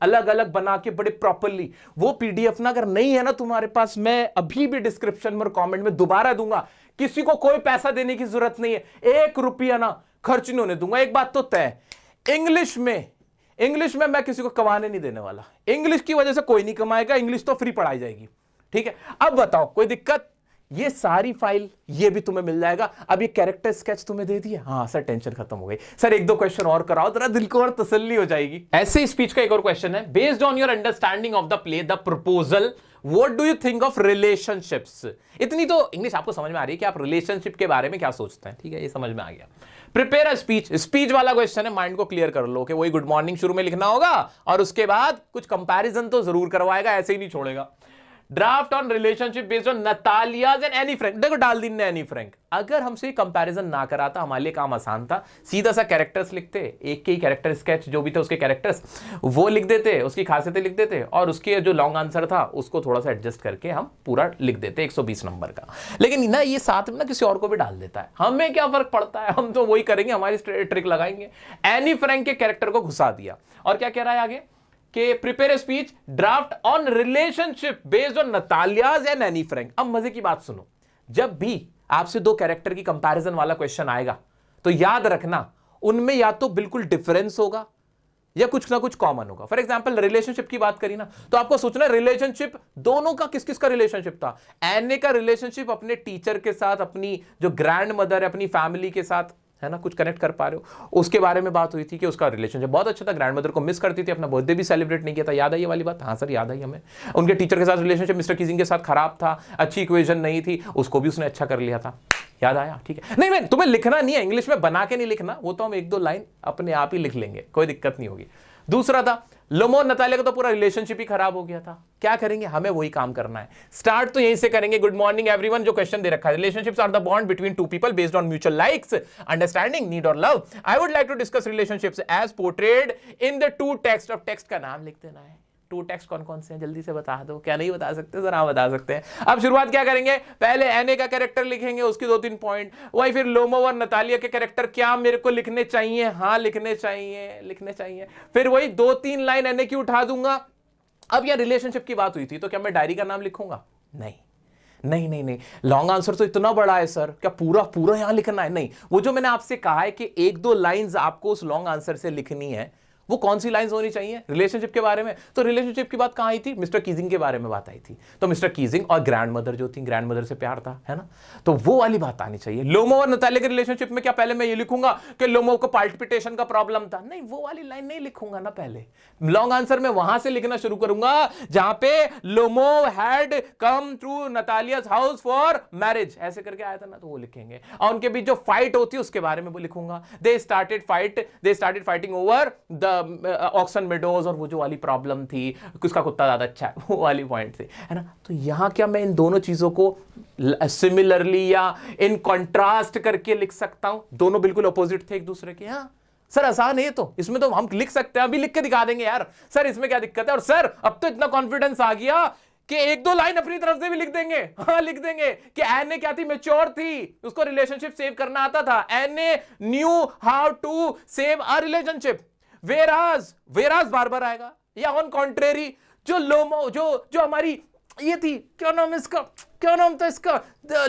अलग अलग बना के बड़े प्रॉपरली। वो पीडीएफ ना अगर नहीं है ना तुम्हारे पास, मैं अभी भी डिस्क्रिप्शन में और कमेंट में दोबारा दूंगा। किसी को कोई पैसा देने की जरूरत नहीं है, 1 रुपया ना खर्च नहीं होने दूंगा। एक बात तो तय, इंग्लिश में मैं किसी को कमाने नहीं देने वाला। इंग्लिश की वजह से कोई नहीं कमाएगा, इंग्लिश तो फ्री पढ़ाई जाएगी। ठीक है, अब बताओ कोई दिक्कत? ये सारी फाइल ये भी तुम्हें मिल जाएगा। अब ये कैरेक्टर स्केच तुम्हें दे दिए। हाँ सर टेंशन खत्म हो गई। सर 1-2 क्वेश्चन और कराओ, जरा दिल को और तसल्ली हो जाएगी। ऐसे ही स्पीच का एक और क्वेश्चन है, based on your understanding of the play the proposal, what do you think of relationships? इतनी तो इंग्लिश आपको समझ में आ रही है कि आप रिलेशनशिप के बारे में क्या सोचते हैं। ठीक है, ये समझ में आ गया। प्रिपेयर अ स्पीच, स्पीच वाला क्वेश्चन है, माइंड को क्लियर कर लो कि वही गुड मॉर्निंग शुरू में लिखना होगा और उसके बाद कुछ कंपैरिजन तो जरूर करवाएगा, ऐसे ही नहीं छोड़ेगा। Draft on relationship based on Natalia's and Anne Frank. देखो डाल दी ने एनी फ्रैंक। अगर हमसे कंपैरिजन ना कराता हमारे लिए काम आसान था, सीधा सा कैरेक्टर्स लिखते, एक के ही कैरेक्टर स्केच जो भी थे उसके कैरेक्टर्स वो लिख देते, उसकी खासियतें लिख देते, और उसके जो लॉन्ग आंसर था उसको थोड़ा सा एडजस्ट करके हम पूरा लिख देते 120 नंबर का। लेकिन ना ये साथ में ना किसी और को भी डाल देता है, हमें क्या फर्क पड़ता है, हम तो वही करेंगे, हमारी ट्रिक लगाएंगे। एनी फ्रैंक के कैरेक्टर को घुसा दिया। और क्या कह रहा है आगे कि prepare a speech draft on relationship based on Natalia's and Anne Frank. अब मजे की बात सुनो, जब भी आपसे 2 कैरेक्टर की कंपैरिजन वाला क्वेश्चन आएगा तो याद रखना उनमें या तो बिल्कुल डिफरेंस होगा या कुछ ना कुछ कॉमन होगा। फॉर एग्जांपल रिलेशनशिप की बात करी ना, तो आपको सोचना रिलेशनशिप दोनों का किस किस का रिलेशनशिप था। एने का रिलेशनशिप अपने टीचर के साथ, अपनी जो ग्रैंड मदर है, अपनी फैमिली के साथ, है ना, कुछ कनेक्ट कर पा रहे हो, उसके बारे में बात हुई थी कि उसका रिलेशनशिप बहुत अच्छा था, ग्रैंड मदर को मिस करती थी, अपना बर्थडे भी सेलिब्रेट नहीं किया था। याद आई ये वाली बात? हाँ सर याद आई हमें। उनके टीचर के साथ रिलेशनशिप मिस्टर कीजिंग के साथ खराब था, अच्छी इक्वेशन नहीं थी, उसको भी उसने अच्छा कर लिया था। याद आया? ठीक है, नहीं मैं तुम्हें लिखना नहीं है, इंग्लिश में बना के नहीं लिखना, वो तो हम 1-2 लाइन अपने आप ही लिख लेंगे, कोई दिक्कत नहीं होगी। दूसरा था लोमो नतालिया का तो पूरा रिलेशनशिप ही खराब हो गया था। क्या करेंगे? हमें वही काम करना है। स्टार्ट तो यहीं से करेंगे, गुड मॉर्निंग एवरीवन जो क्वेश्चन दे रखा है, relationships are the bond between 2 people based on mutual likes, understanding, need और love. I would like to discuss relationships as portrayed in the 2 text. अब टेक्स्ट का नाम लिख देना है। 2 टेक्स्ट कौन कौन से हैं जल्दी से बता दो। क्या नहीं बता सकते सर? हाँ बता सकते हैं। अब शुरुआत क्या करेंगे, पहले एने का कैरेक्टर लिखेंगे, उसकी 2-3 पॉइंट, वही फिर लोमो और नतालिया के कैरेक्टर क्या मेरे को लिखने चाहिए, हाँ लिखने चाहिए, लिखने चाहिए। फिर वही 2-3 लाइन एने की उठा दूंगा। अब यह रिलेशनशिप की बात हुई थी तो क्या मैं डायरी का नाम लिखूंगा? नहीं नहीं नहीं नहीं, लॉन्ग आंसर तो इतना बड़ा है सर, क्या पूरा पूरा यहां लिखना है? नहीं, वो जो मैंने आपसे कहा है कि 1-2 लाइंस आपको उस लॉन्ग आंसर से लिखनी है, वो कौन सी लाइंस होनी चाहिए रिलेशनशिप के बारे में? तो रिलेशनशिप की बात कहां आई थी? मिस्टर कीजिंग के बारे में बात आई थी। तो मिस्टर कीजिंग और ग्रैंड मदर जो थी, ग्रैंड मदर से प्यार था, है ना? तो वो वाली बात आनी चाहिए। लोमो और नतालिया के रिलेशनशिप में क्या पहले मैं ये लिखूंगा कि लोमो को पाल्पिटेशन का प्रॉब्लम था? नहीं, वो वाली लाइन नहीं लिखूंगा ना। पहले लॉन्ग आंसर में वहां से लिखना शुरू करूंगा जहां पे Lomov had come to Natalia's house for marriage, ऐसे करके आया था ना, तो वो लिखेंगे। और उनके बीच जो फाइट होती है उसके बारे में वो लिखूंगा। They started fighting over the oxen meadows, और वो जो वाली प्रॉब्लम थी, किसका कुत्ता ज्यादा अच्छा है, वो वाली पॉइंट थी, है ना? तो यहां क्या मैं इन दोनों चीजों को सिमिलरली या इन कॉन्ट्रास्ट करके लिख सकता हूं? दोनों बिल्कुल अपोजिट थे एक दूसरे के। हाँ सर आसान है, तो इसमें तो हम लिख सकते हैं, अभी लिख के दिखा देंगे यार सर, इसमें क्या दिक्कत है? और सर अब तो इतना कॉन्फिडेंस आ गया कि एक दो लाइन अपनी तरफ से भी लिख देंगे। हाँ लिख देंगे कि एन क्या थी, मैच्योर थी, उसको रिलेशनशिप सेव करना आता था। Anne knew how to save a relationship. वेराज बार बार आएगा। या ऑन कॉन्ट्रेरी जो लोमो जो हमारी ये थी, क्या नाम इसका, क्या नाम था इसका,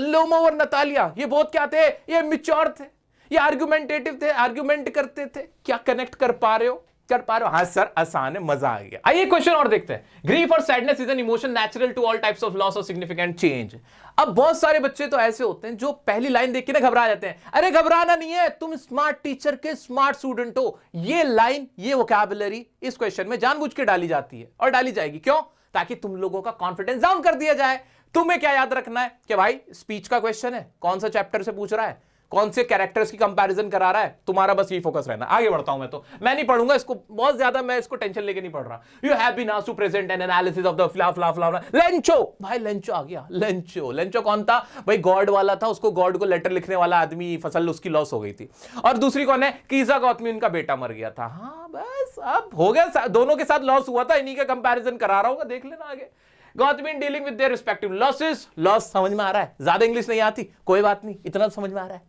लोमो और नतालिया, ये बहुत क्या थे, ये मैच्योर थे, ये आर्गुमेंटेटिव थे, आर्गुमेंट करते थे। क्या कनेक्ट कर पा रहे हो? हाँ सर आसान है, मजा आ गया। आइए क्वेश्चन और देखते हैं। ग्रीफ और sadness is an emotion natural to all types of loss और सिग्निफिकेंट चेंज। अब बहुत सारे बच्चे तो ऐसे होते हैं जो पहली लाइन देख के ना घबरा जाते हैं। अरे घबराना नहीं है, तुम स्मार्ट टीचर के स्मार्ट स्टूडेंट हो। ये लाइन, ये वोकैबुलरी इस क्वेश्चन में जानबूझ के डाली जाती है और डाली जाएगी। क्यों? ताकि तुम लोगों का कॉन्फिडेंस डाउन कर दिया जाए। तुम्हें क्या याद रखना है कि भाई स्पीच का क्वेश्चन है, कौन सा चैप्टर से पूछ रहा है, कौन से कैरेक्टर्स की कंपैरिजन करा रहा है, तुम्हारा बस यही फोकस रहना। आगे बढ़ता हूं मैं नहीं पढ़ूंगा इसको बहुत ज्यादा, मैं इसको टेंशन लेके नहीं पढ़ रहा। You have been asked to present an analysis of the फ्ला लेंचो। भाई लेंचो आ गया। लेंचो कौन था भाई? गॉड वाला था, उसको गॉड को लेटर लिखने वाला आदमी, फसल उसकी लॉस हो गई थी। और दूसरी कौन है? कीजा गौतमी, उनका बेटा मर गया था। हाँ बस अब हो गया, दोनों के साथ लॉस हुआ था, इन्हीं का कंपैरिजन करा रहा होगा, देख लेना आगे। Gautami dealing with their respective losses. Loss समझ में आ रहा है? ज्यादा इंग्लिश नहीं आती, कोई बात नहीं, इतना समझ में आ रहा है।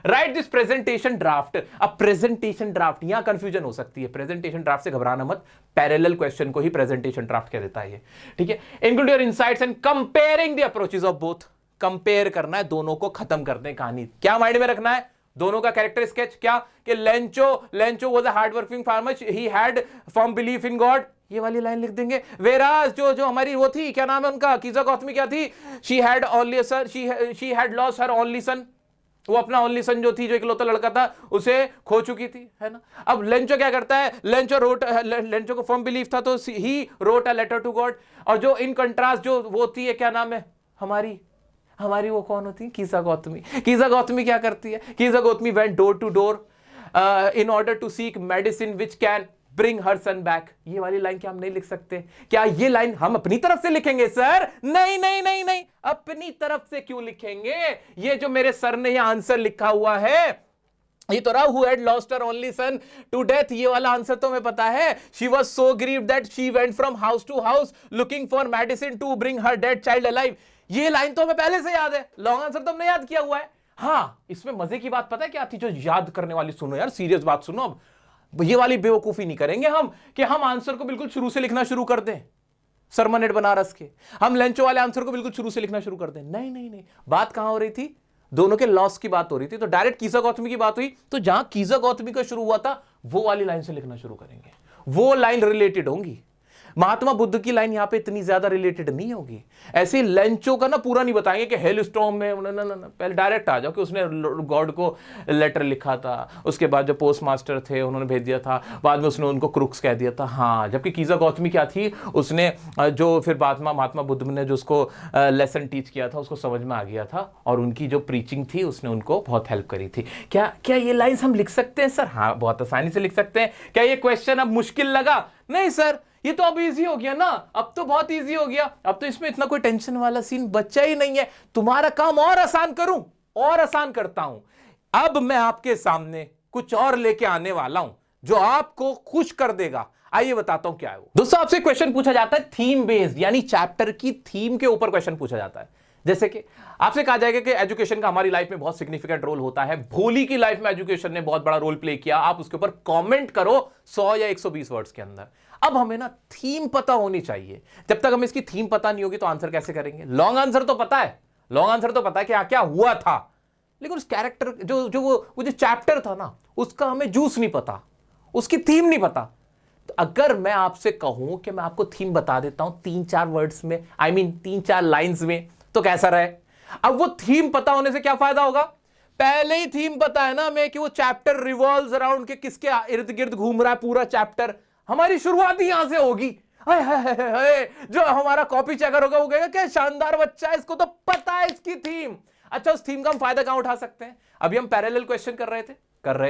Right this presentation draft. अब प्रेजेंटेशन ड्राफ्ट, यहां कंफ्यूजन हो सकती है। प्रेजेंटेशन ड्राफ्ट से घबराना मत, पैरेलल क्वेश्चन को ही प्रेजेंटेशन ड्राफ्ट कह देता है ये, ठीक है। Include your insights and comparing the approaches of both. Compare करना है, दोनों को खत्म करने कहानी। क्या माइंड में रखना है? दोनों का कैरेक्टर स्केच क्या कि Lencho was a hard working farmer, he had firm belief in God, ये वाली लाइन लिख देंगे। वेराज जो हमारी वो थी, क्या नाम है उनका, कीजा गौतमी, क्या थी, she had only son, she had lost her only son, वो अपना ओनली सन जो थी, जो इकलौता लड़का था, उसे खो चुकी थी, है ना। अब लेंचो क्या करता है? लेंचो को फर्म बिलीफ था, तो he wrote a letter to God. और जो इन कंट्रास्ट जो वो होती है, क्या नाम है हमारी वो कौन होती है? कीजा गौतमी क्या करती है? Kisa Gautami went door to door in order to seek medicine which can bring her son back. ये वाली लाइन क्या हम नहीं लिख सकते? क्या ये लाइन हम अपनी तरफ से लिखेंगे सर? नहीं, अपनी तरफ से क्यों लिखेंगे? ये जो मेरे सर ने यह आंसर लिखा हुआ है, ये तो रहा, who had lost her only son to death, ये वाला आंसर तो मैं पता है। She was so grieved that she went from house to house looking for medicine to bring her dead child alive। ये लाइन तो हमें पहले से याद है, लॉन्ग आंसर तो हमने याद किया हुआ है। हाँ, इसमें मजे की बात पता है क्या थी, जो याद करने वाली, सुनो यार सीरियस बात सुनो। अब ये वाली बेवकूफी नहीं करेंगे हम कि हम आंसर को बिल्कुल शुरू से लिखना शुरू कर दें, सरमन एट बनारस के। हम लेंचो वाले आंसर को बिल्कुल शुरू से लिखना शुरू कर दें। नहीं, बात कहां हो रही थी? दोनों के लॉस की बात हो रही थी, तो डायरेक्ट कीजा गौतमी की बात हुई, तो जहां कीजा गौतमी का शुरू हुआ था वो वाली लाइन से लिखना शुरू करेंगे, वो लाइन रिलेटेड होंगी। महात्मा बुद्ध की लाइन यहां पे इतनी ज्यादा रिलेटेड नहीं होगी। ऐसे लेंचो का ना पूरा नहीं बताएंगे कि हेल स्टॉर्म में, ना, पहले डायरेक्ट आ जाओ कि उसने गॉड को लेटर लिखा था, उसके बाद जो पोस्ट मास्टर थे उन्होंने भेज दिया था, बाद में उसने उनको क्रुक्स कह दिया था। हाँ, जबकि कीजा गौतमी क्या थी, उसने जो फिर महात्मा बुद्ध ने जो उसको लेसन टीच किया था, उसको समझ में आ गया था, और उनकी जो प्रीचिंग थी उसने उनको बहुत हेल्प करी थी। क्या ये लाइन्स हम लिख सकते हैं सर? हाँ, बहुत आसानी से लिख सकते हैं। क्या ये क्वेश्चन अब मुश्किल लगा? नहीं सर, ये तो अब इजी हो गया ना, अब तो बहुत इजी हो गया, अब तो इसमें इतना कोई टेंशन वाला सीन बचा ही नहीं है। तुम्हारा काम और आसान करूं, और आसान करता हूं। अब मैं आपके सामने कुछ और लेके आने वाला हूं जो आपको खुश कर देगा। आइए बताता हूं क्या है वो। दोस्तों, आपसे क्वेश्चन पूछा जाता है थीम बेस्ड, यानी चैप्टर की थीम के ऊपर क्वेश्चन पूछा जाता है। जैसे कि आपसे कहा जाएगा कि एजुकेशन का हमारी लाइफ में बहुत सिग्निफिकेंट रोल होता है, भोली की लाइफ में एजुकेशन ने बहुत बड़ा रोल प्ले किया। आप उसके ऊपर कमेंट करो 100 या 120 वर्ड्स के अंदर। अब हमें ना थीम पता होनी चाहिए। जब तक हमें इसकी थीम पता नहीं होगी तो आंसर कैसे करेंगे? लॉन्ग आंसर तो पता है, कि क्या हुआ था, लेकिन उस कैरेक्टर जो चैप्टर था ना, उसका हमें जूस नहीं पता, उसकी थीम नहीं पता। तो अगर मैं आपसे कहूं कि मैं आपको थीम बता देता हूं 3-4 वर्ड्स में, I mean 3-4 लाइंस में, तो कैसा रहे? अब वो थीम पता होने से क्या फायदा होगा? पहले ही थीम पता है ना हमें कि वो चैप्टर रिवॉल्व्स अराउंड के किसके इर्द गिर्द घूम रहा है पूरा चैप्टर। हमारी शुरुआत ही यहां से होगी। हाय हाय हाय हाय, जो हमारा कॉपी चेकर होगा वो कहेगा क्या शानदार बच्चा है, इसको तो पता है इसकी थीम। अच्छा, उस थीम का हम फायदा कहां उठा सकते हैं? अभी हम पैरेलल क्वेश्चन कर रहे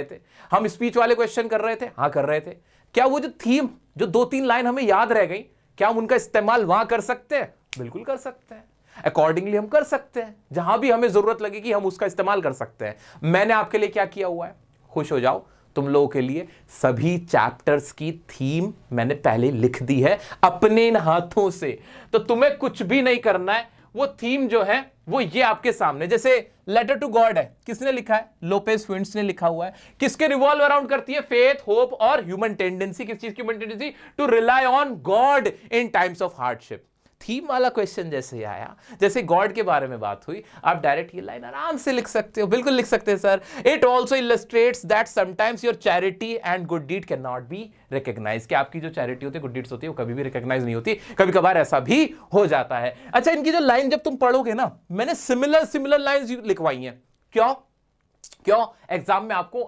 थे, हम स्पीच वाले क्वेश्चन कर रहे थे, हाँ कर रहे थे। क्या वो जो थीम, जो 2-3 लाइन हमें याद रह गई, क्या हम उनका इस्तेमाल वहां कर सकते हैं? बिल्कुल कर सकते हैं। अकॉर्डिंगली हम कर सकते हैं, जहां भी हमें जरूरत लगेगी हम उसका इस्तेमाल कर सकते हैं। मैंने आपके लिए क्या किया हुआ है, खुश हो जाओ, तुम लोगों के लिए सभी चैप्टर्स की थीम मैंने पहले लिख दी है अपने इन हाथों से। तो तुम्हें कुछ भी नहीं करना है, वो थीम जो है वो ये आपके सामने, जैसे लेटर टू गॉड है, किसने लिखा है? लोपेस विंट्स ने लिखा हुआ है। किसके रिवॉल्व अराउंड करती है? फेथ, होप और ह्यूमन टेंडेंसी। किस चीज की human tendency? To rely on God in times of hardship. Theme वाला क्वेश्चन जैसे आया, जैसे गॉड के बारे में बात हुई, आप डायरेक्ट ये लाइन आराम से लिख सकते हो, बिल्कुल लिख सकते हैं sir. It also illustrates that sometimes your charity and good deed can not be recognised. कि आपकी जो चैरिटी होती है, गुड डीड्स होती है, वो कभी भी रिकॉग्नाइज नहीं होती, कभी कभार ऐसा भी हो जाता है। अच्छा, इनकी जो लाइन जब तुम पढ़ोगे ना, मैंने सिमिलर लाइंस लिखवाई हैं। क्यों? एग्जाम में आपको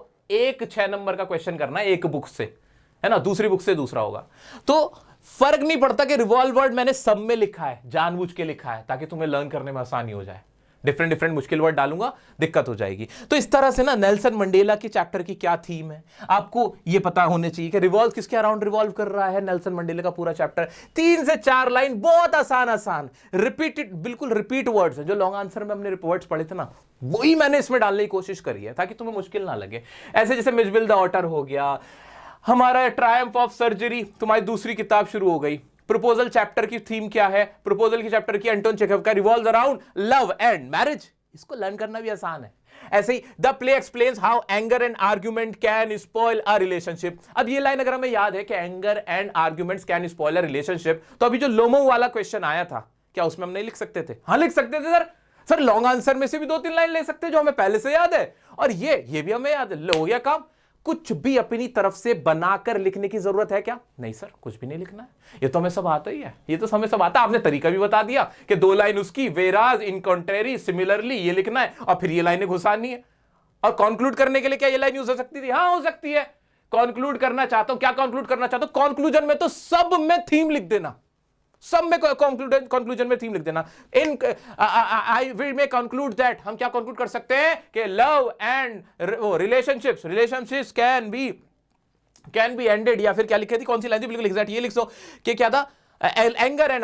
6 नंबर का क्वेश्चन करना है एक बुक से, है ना, दूसरी बुक से दूसरा होगा। तो फर्क नहीं पड़ता कि रिवॉल्व वर्ड मैंने सब में लिखा है, जानबूझ के लिखा है ताकि तुम्हें लर्न करने में आसानी हो जाए। डिफरेंट मुश्किल वर्ड डालूंगा, दिक्कत हो जाएगी। तो इस तरह से ना नेल्सन मंडेला के चैप्टर की क्या थीम है, आपको यह पता होने चाहिए कि रिवॉल्व किसके अराउंड रिवॉल्व कर रहा है। नेल्सन मंडेला का पूरा चैप्टर 3 से 4 लाइन, बहुत आसान रिपीटेड, बिल्कुल रिपीट वर्ड्स है। जो लॉन्ग आंसर में हमने वर्ड्स पढ़े थे ना, वही मैंने इसमें डालने की कोशिश करी है ताकि तुम्हें मुश्किल ना लगे। ऐसे जैसे मिसबिल द ऑटर हो गया, हमारा ट्रायम्फ ऑफ सर्जरी, तुम्हारी दूसरी किताब शुरू हो गई। प्रपोजल चैप्टर की थीम क्या है? प्रपोजल की चैप्टर की एंटोन चेखव का revolves around love and marriage. इसको लर्न करना भी आसान है। ऐसे ही the play explains how anger and argument can spoil a relationship. अब ये लाइन अगर हमें याद है कि anger and arguments can spoil a relationship, तो अभी जो लोमो वाला क्वेश्चन आया था, क्या उसमें हम नहीं लिख सकते थे? हाँ लिख सकते थे सर। लॉन्ग आंसर में से भी 2-3 लाइन ले सकते हैं जो हमें पहले से याद है, और ये भी हमें याद है। हो गया काम। कुछ भी अपनी तरफ से बनाकर लिखने की जरूरत है क्या? नहीं सर, कुछ भी नहीं लिखना है, ये तो हमें सब आता ही है, ये तो हमें सब आता है। आपने तरीका भी बता दिया कि 2 लाइन उसकी, वेराज, इन कॉन्ट्रेरी, सिमिलरली, ये लिखना है और फिर ये लाइनें घुसानी है। और कंक्लूड करने के लिए क्या ये लाइन यूज हो सकती थी? हाँ हो सकती है। कंक्लूड करना चाहता हूं, क्या कंक्लूड करना चाहता हूं? कंक्लूजन में तो सब में थीम लिख देना, सब में कंक्लूजन में थीम लिख देना। In I will may conclude that, हम क्या कंक्लूड कर सकते हैं कि love and relationships can be ended, या फिर क्या लिखी थी, कौन सी लाइन थी, बिल्कुल एग्जैक्ट ये लिख दो कि क्या था, anger and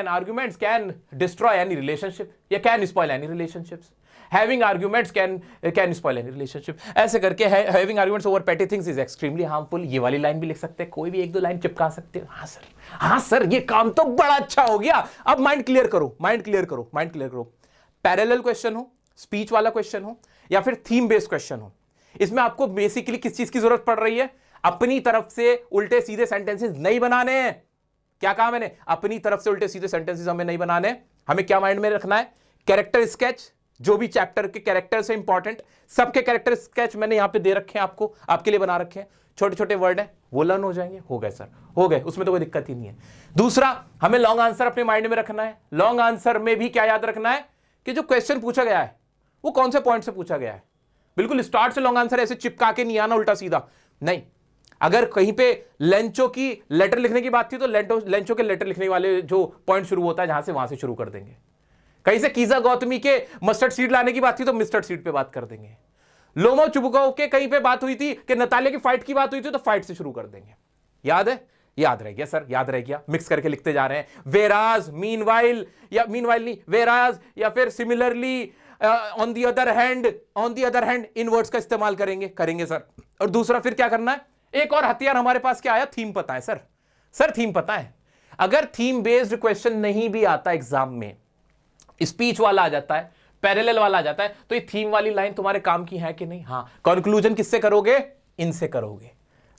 arguments can destroy any relationship या can spoil any relationships. Having arguments can spoil any relationship। ऐसे करके having arguments over petty things is extremely harmful। ये वाली लाइन भी लिख सकते हैं, कोई भी 1-2 लाइन चिपका सकते हैं। हाँ सर, ये काम तो बड़ा अच्छा हो गया। अब माइंड क्लियर करो। पैरेलल क्वेश्चन हो, स्पीच वाला क्वेश्चन हो, या फिर थीम बेस्ड क्वेश्चन हो, इसमें आपको बेसिकली किस चीज की जरूरत पड़ रही है? अपनी तरफ से उल्टे सीधे सेंटेंसेस नहीं बनाने हैं। क्या कहा मैंने? अपनी तरफ से उल्टे सीधे सेंटेंसेस हमें नहीं बनाने। हमें क्या माइंड में रखना है? कैरेक्टर स्केच, जो भी चैप्टर के कैरेक्टर से इंपॉर्टेंट, सबके कैरेक्टर स्केच मैंने यहां पे दे रखे हैं, आपको आपके लिए बना रखे हैं। छोटे वर्ड हैं, वो लर्न हो जाएंगे। हो गए सर, हो गए, उसमें तो कोई दिक्कत ही नहीं है। दूसरा, हमें लॉन्ग आंसर अपने माइंड में रखना है। लॉन्ग आंसर में भी क्या याद रखना है कि जो क्वेश्चन पूछा गया है वो कौन से पॉइंट से पूछा गया है। बिल्कुल स्टार्ट से लॉन्ग आंसर ऐसे चिपका के नहीं आना उल्टा सीधा, नहीं। अगर कहीं पे लेंचो की लेटर लिखने की बात थी तो लेंचो के लेटर लिखने वाले जो पॉइंट शुरू होता है जहां से, वहां से शुरू कर देंगे। कहीं से कीजा गौतमी के मस्टर्ड सीड लाने की बात थी तो मस्टर्ड सीड पे बात कर देंगे। लोमो चुबुकोव के कहीं पे बात हुई थी कि नतालिया की फाइट की बात हुई थी तो फाइट से शुरू कर देंगे। याद है? याद रह गया सर, याद रह गया। मिक्स करके लिखते जा रहे हैं। वेराज, मीनवाइल, या मीनवाइल नहीं, वेराज, या फिर similarly, on the other hand, in words का इस्तेमाल करेंगे सर। और दूसरा फिर क्या करना है? एक और हथियार हमारे पास क्या आया? थीम पता है सर, थीम पता है। अगर थीम बेस्ड क्वेश्चन नहीं भी आता एग्जाम में, स्पीच वाला आ जाता है, पैरेलल वाला आ जाता है, तो ये थीम वाली लाइन तुम्हारे काम की है कि नहीं? हाँ। कंक्लूजन किससे करोगे? इनसे करोगे।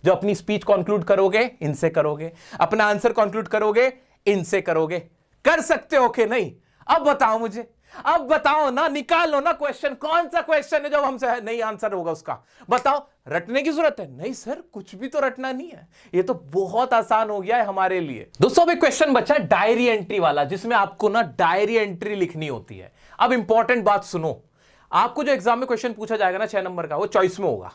जो अपनी स्पीच कंक्लूड करोगे, इनसे करोगे। अपना आंसर कंक्लूड करोगे, इनसे करोगे। कर सकते हो कि नहीं? अब बताओ मुझे। अब बताओ ना, निकालो ना क्वेश्चन, कौन सा क्वेश्चन है जो हमसे नहीं आंसर होगा उसका, बताओ। रटने की जरूरत है नहीं सर, कुछ भी तो रटना नहीं है, ये तो बहुत आसान हो गया है हमारे लिए। दोस्तों अब एक क्वेश्चन बचा डायरी एंट्री वाला, जिसमें आपको ना डायरी एंट्री लिखनी होती है। अब इंपॉर्टेंट बात सुनो, आपको जो एग्जाम में क्वेश्चन पूछा जाएगा ना 6 नंबर का, वो चॉइस में होगा।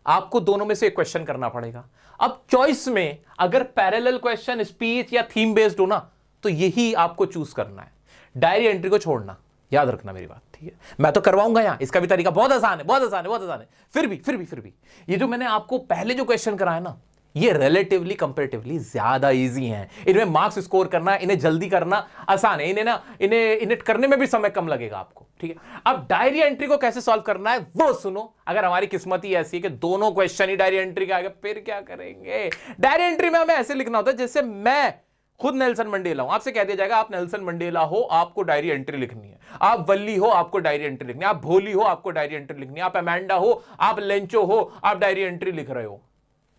आपको दोनों में से एक क्वेश्चन करना पड़ेगा। अब चॉइस में अगर पैरेलल क्वेश्चन स्पीच या थीम बेस्ड हो ना, तो यही आपको चूज करना है, डायरी एंट्री को छोड़ना। याद रखना मेरी बात, ठीक है? मैं तो करवाऊंगा यहां, इसका भी तरीका बहुत आसान है, बहुत आसान है, बहुत आसान है। फिर भी ये जो मैंने आपको पहले जो क्वेश्चन कराया ना, ये रिलेटिवली कंपैरेटिवली ज्यादा इजी हैं। इनमें मार्क्स स्कोर करना, इन्हें जल्दी करना आसान है, इन्हें करने में भी समय कम लगेगा आपको, ठीक है? अब डायरी एंट्री को कैसे सॉल्व करना है वो सुनो। अगर हमारी किस्मत ही ऐसी है कि दोनों क्वेश्चन ही डायरी एंट्री के आ गए, फिर क्या करेंगे? डायरी एंट्री में हमें ऐसे लिखना होता है जैसे मैं खुद नेल्सन मंडेला हूं, आपसे कह दिया जाएगा आप नेल्सन मंडेला हो, आपको डायरी एंट्री लिखनी है। आप वल्ली हो, आपको डायरी एंट्री लिखनी है। आप भोली हो, आपको डायरी एंट्री लिखनी है। आप अमेंडा हो, आप लेंचो हो, आप डायरी एंट्री लिख रहे हो।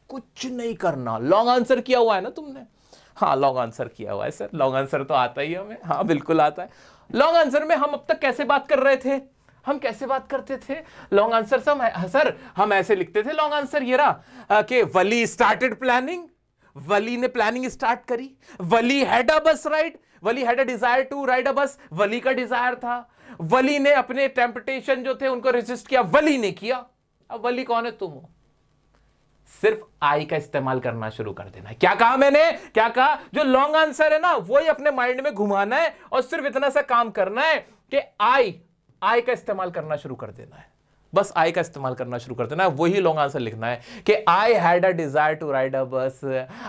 कुछ नहीं करना। लॉन्ग आंसर किया हुआ है ना तुमने? हाँ लॉन्ग आंसर किया हुआ है सर, लॉन्ग आंसर तो आता ही हमें। हाँ बिल्कुल आता है। लॉन्ग आंसर में हम अब तक कैसे बात कर रहे थे? हम कैसे बात करते थे लॉन्ग आंसर से? सर हम ऐसे लिखते थे लॉन्ग आंसर, ये रहा कि वली स्टार्टेड प्लानिंग, वली ने प्लानिंग स्टार्ट करी, वली had a bus ride, Valli had a desire to ride a bus, Valli का डिजायर था, वली ने अपने टेम्पटेशन जो थे उनको रेजिस्ट किया, वली ने किया। अब वली कौन है? तुम हो। सिर्फ आई का इस्तेमाल करना शुरू कर देना है। क्या कहा मैंने? क्या कहा? जो लॉन्ग आंसर है ना वही अपने माइंड में घुमाना है और सिर्फ इतना सा काम करना है कि आई का इस्तेमाल करना शुरू कर देना है। बस आई का इस्तेमाल करना शुरू कर देना है, वही लॉन्ग आंसर लिखना है कि I had a desire to ride a bus,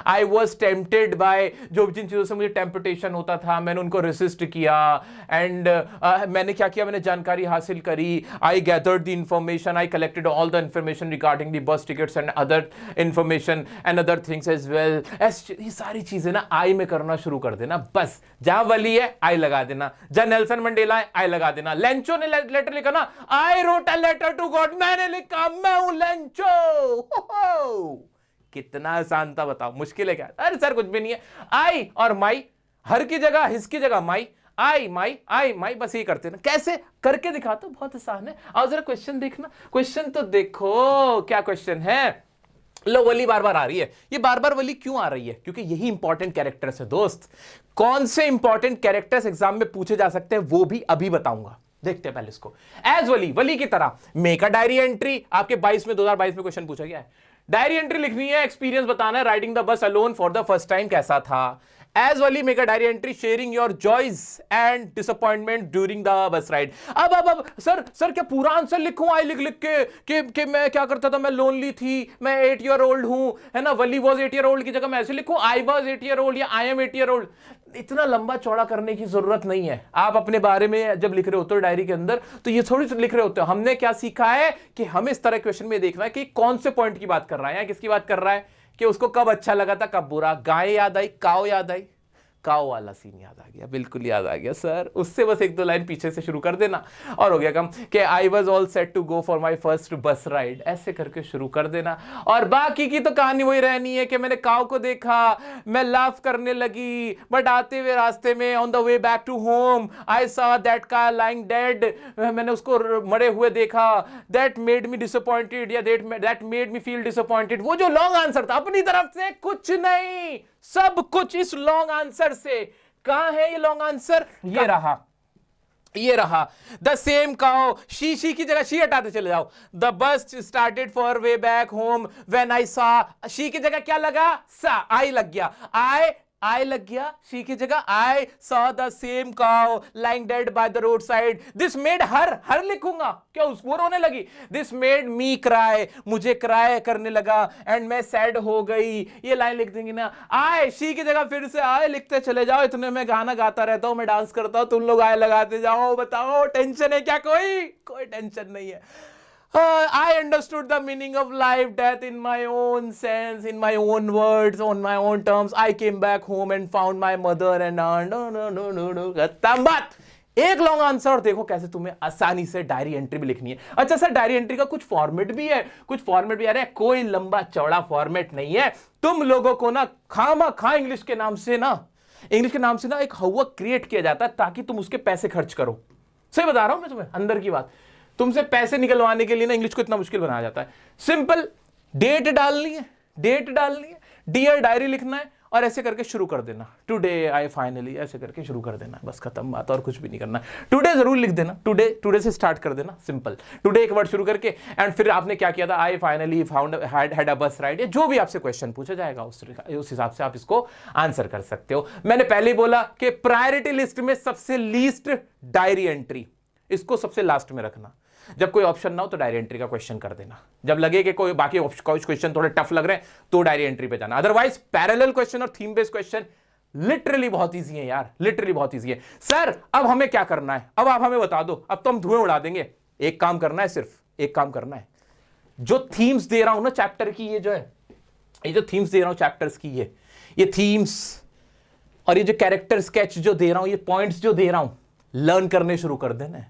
I was tempted bye, जो जिन चीजों से मुझे टेम्पटेशन होता था मैंने उनको रेसिस्ट किया, एंड मैंने क्या किया? मैंने जानकारी हासिल करी, I gathered the information, I collected all the information regarding the bus tickets and other information and other things as well. ये सारी चीजें ना आई में करना शुरू कर देना। बस जहां वली है आई लगा देना, जहां नेल्सन मंडेला है आई लगा देना। लेंचो ने लेटर लिखा ना, I wrote a letter to God, मैंने लिखा मैं हूं लेंचो। कितना आसान था बताओ, मुश्किल है क्या? अरे सर कुछ भी नहीं है। आई और माई, हर की जगह हिस की जगह माई, आई माई, बस ये करते ना। कैसे करके दिखाता हूं, बहुत आसान है। आओ जरा क्वेश्चन देखना, क्वेश्चन तो देखो क्या क्वेश्चन है। लो वली बार बार आ रही है। ये बार बार वली क्यों आ रही है? क्योंकि यही इंपॉर्टेंट कैरेक्टर्स है दोस्त। कौन से इंपॉर्टेंट कैरेक्टर्स एग्जाम में पूछे जा सकते हैं वो भी अभी बताऊंगा। देखते हैं पहले इसको। एज वली की तरह मेक अ डायरी एंट्री। आपके 2022 में क्वेश्चन पूछा गया है। डायरी एंट्री लिखनी है, एक्सपीरियंस बताना है, riding the bus alone for the first time कैसा था। As Wali, make a diary entry sharing your joys and disappointment during the bus ride. अब सर क्या पूरा आंसर लिखूं आई लिख के मैं क्या करता था? मैं लोनली थी, मैं 8 year old हूं, है ना? वली वॉज 8 year old की जगह मैं ऐसे लिखूं आई वॉज 8 year old या आई एम 8 year old? इतना लंबा चौड़ा करने की जरूरत नहीं है। आप अपने बारे में जब लिख रहे होते हो डायरी के अंदर, तो ये थोड़ी सी लिख रहे होते हो। हमने क्या सीखा है कि हमें इस तरह क्वेश्चन में देखना है कि कौन से पॉइंट की बात कर रहा है या किसकी बात कर रहा है, कि उसको कब अच्छा लगा था कब बुरा। गाय याद आई, काव याद आई, काव वाला सीन याद आ गया, बिल्कुल याद आ गया सर। उससे बस 1-2 लाइन पीछे से शुरू कर देना और हो गया काम। कि I was all set to go for my first bus ride, ऐसे करके शुरू कर देना। और बाकी की तो कहानी वही रहनी है कि मैंने काव को देखा, मैं लाफ करने लगी, बट आते हुए रास्ते में on the way back to home I saw that car lying dead, मैंने उसको मरे हुए देखा। दैट मेड मी डिसअपॉइंटेड या that made me feel disappointed. वो जो लॉन्ग आंसर था अपनी तरफ से कुछ नहीं, सब कुछ इस लॉन्ग आंसर से। कहां है ये लॉन्ग आंसर? ये रहा। द सेम काउ, शी की जगह शी हटाते चले जाओ। The bus started for way back home when I saw, she की जगह क्या लगा? सा, आई लग गया। आई लग गया, शी की जगह I saw the same cow lying dead by the road side. This made her लिखूंगा क्या? उसको रोने लगी। दिस मेड मी क्राई, मुझे क्राई करने लगा, एंड मैं सैड हो गई। ये लाइन लिख देंगे ना। आई, शी की जगह फिर से आई लिखते चले जाओ। इतने में गाना गाता रहता हूं, मैं डांस करता हूं, तुम लोग आई लगाते जाओ। बताओ टेंशन है क्या? कोई टेंशन नहीं है। I understood the meaning of life, death in my own sense, in my own words, on my own terms. I came back home and found my mother and aunt. No. खत्म बात। एक लॉन्ग आंसर और देखो कैसे तुम्हें आसानी से डायरी एंट्री भी लिखनी है। अच्छा सर डायरी एंट्री का कुछ फॉर्मेट भी है? कुछ फॉर्मेट भी है। कोई लंबा चौड़ा फॉर्मेट नहीं है। तुम लोगों को ना खामा इंग्लिश के नाम से ना एक हवा क्रिएट किया जाता है ताकि तुम उसके पैसे खर्च करो। सही बता रहा हूं मैं तुम्हें, अंदर की बात। तुमसे पैसे निकलवाने के लिए ना इंग्लिश को इतना मुश्किल बनाया जाता है। सिंपल डेट डालनी है, डियर डायरी लिखना है और ऐसे करके शुरू कर देना, टुडे आई फाइनली, ऐसे करके शुरू कर देना, बस खत्म बात, और कुछ भी नहीं करना। टुडे जरूर लिख देना, टुडे से स्टार्ट कर देना, सिंपल टुडे एक वर्ड शुरू करके, एंड फिर आपने क्या किया था, I finally found had a bus ride, या जो भी आपसे क्वेश्चन पूछा जाएगा उस हिसाब से आप इसको आंसर कर सकते हो। मैंने पहले ही बोला कि प्रायोरिटी लिस्ट में सबसे लीस्ट डायरी एंट्री, इसको सबसे लास्ट में रखना। जब कोई ऑप्शन ना हो तो डायरी एंट्री का क्वेश्चन कर देना, जब लगे कि कोई बाकी क्वेश्चन थोड़े टफ लग रहे हैं तो डायरी एंट्री पे जाना। अदरवाइज पैरेलल क्वेश्चन और थीम बेस्ड क्वेश्चन लिटरली बहुत इजी है यार, लिटरली बहुत इजी है। सर अब हमें क्या करना है, अब आप हमें बता दो, अब तो हम धुएं उड़ा देंगे। एक काम करना है, सिर्फ एक काम करना है, जो थीम्स दे रहा हूं ना चैप्टर की, ये जो है, ये जो थीम्स दे रहा हूं चैप्टर्स की, ये थीम्स और ये जो कैरेक्टर स्केच जो दे रहा हूं, ये पॉइंट्स जो दे रहा हूं, लर्न करने शुरू कर देना,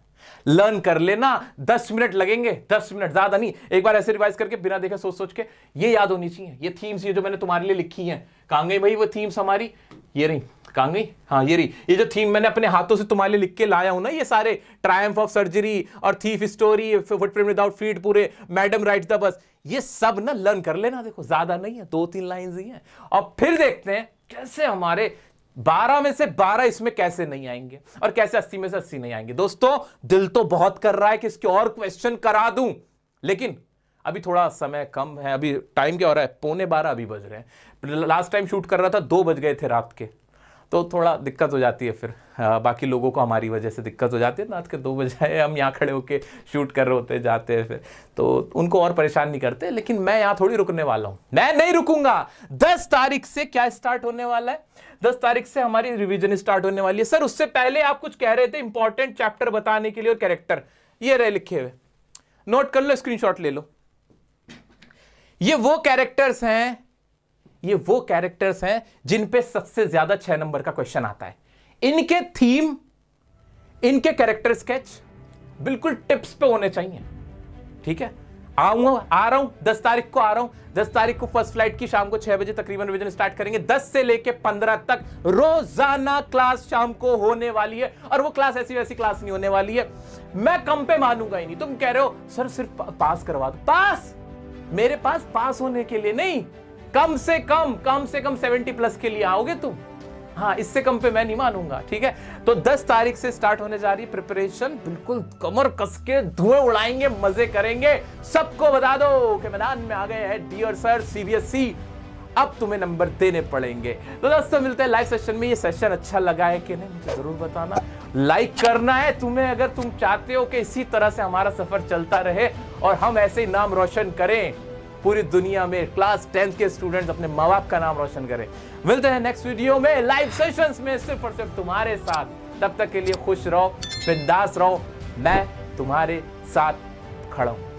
लर्न कर लेना। 10 मिनट लगेंगे, 10 मिनट, ज्यादा नहीं। एक बार ऐसे रिवाइज करके बिना देखे सोच के ये याद होनी चाहिए। ये थीम्स, ये जो मैंने तुम्हारे लिए लिखी हैं, कहां गई भाई वो थीम्स हमारी, ये रही, कहां गई, हाँ ये रही। ये जो थीम मैंने अपने हाथों से तुम्हारे लिए लिख के लाया हूं ना, ये सारे ट्रायम्फ ऑफ सर्जरी और thief story, footprint without feet, पूरे मैडम राइट्स द बस, ये सब ना लर्न कर लेना। देखो ज्यादा नहीं है, 2-3 लाइंस ही हैं, और फिर देखते हैं कैसे हमारे 12 में से 12 इसमें कैसे नहीं आएंगे और कैसे 80 में से 80 नहीं आएंगे। दोस्तों दिल तो बहुत कर रहा है कि इसके और क्वेश्चन करा दूं, लेकिन अभी थोड़ा समय कम है। अभी टाइम क्या हो रहा है, 11:15 अभी बज रहे हैं। लास्ट टाइम शूट कर रहा था 2 बज गए थे रात के, तो थोड़ा दिक्कत हो जाती है फिर। बाकी लोगों को हमारी वजह से दिक्कत हो जाती है, रात के 2 बजे हम यहाँ खड़े होके शूट कर रहे होते जाते हैं फिर, तो उनको और परेशान नहीं करते। लेकिन मैं यहाँ थोड़ी रुकने वाला हूँ, मैं नहीं रुकूंगा। 10 तारीख से क्या स्टार्ट होने वाला है, 10 तारीख से हमारी रिवीजन स्टार्ट होने वाली है। सर उससे पहले आप कुछ कह रहे थे इंपॉर्टेंट चैप्टर बताने के लिए और कैरेक्टर, ये रहे लिखे हुए, नोट कर लो, स्क्रीनशॉट ले लो। ये वो कैरेक्टर्स हैं जिन पे सबसे ज्यादा 6 नंबर का क्वेश्चन आता है। इनके थीम, इनके कैरेक्टर स्केच बिल्कुल टिप्स पे होने चाहिए, ठीक है। आ रहा हूं 10 तारीख को, आ रहा हूं 10 तारीख को फर्स्ट फ्लाइट की, शाम को 6 बजे तकरीबन रिवीजन स्टार्ट करेंगे। 10 से लेके 15 तक रोजाना क्लास शाम को होने वाली है, और वो क्लास ऐसी वैसी क्लास नहीं होने वाली है। मैं कम पे मानूंगा ही नहीं। तुम कह रहे हो सर सिर्फ पास करवा दो, पास मेरे पास पास होने के लिए नहीं, कम से कम 70+ के लिए आओगे तुम। हाँ, इससे कम पे मैं नहीं मानूंगा, ठीक है। तो 10 तारीख से स्टार्ट होने जा रही है प्रिपरेशन, बिल्कुल कमर कस के धुएं उड़ाएंगे, मजे करेंगे। सबको बता दो कि मैदान में आ गए हैं डियर सर CBSE, अब तुम्हें नंबर देने पड़ेंगे। तो दोस्तों मिलते हैं लाइव सेशन में। ये सेशन अच्छा लगा है कि नहीं मुझे जरूर बताना, लाइक करना है तुम्हें अगर तुम चाहते हो कि इसी तरह से हमारा सफर चलता रहे और हम ऐसे ही नाम रोशन करें पूरी दुनिया में। क्लास 10th के स्टूडेंट्स अपने माँ बाप का नाम रोशन करें। मिलते हैं नेक्स्ट वीडियो में लाइव सेशंस में, सिर्फ और सिर्फ तुम्हारे साथ। तब तक के लिए खुश रहो, बिंदास रहो, मैं तुम्हारे साथ खड़ा हूं।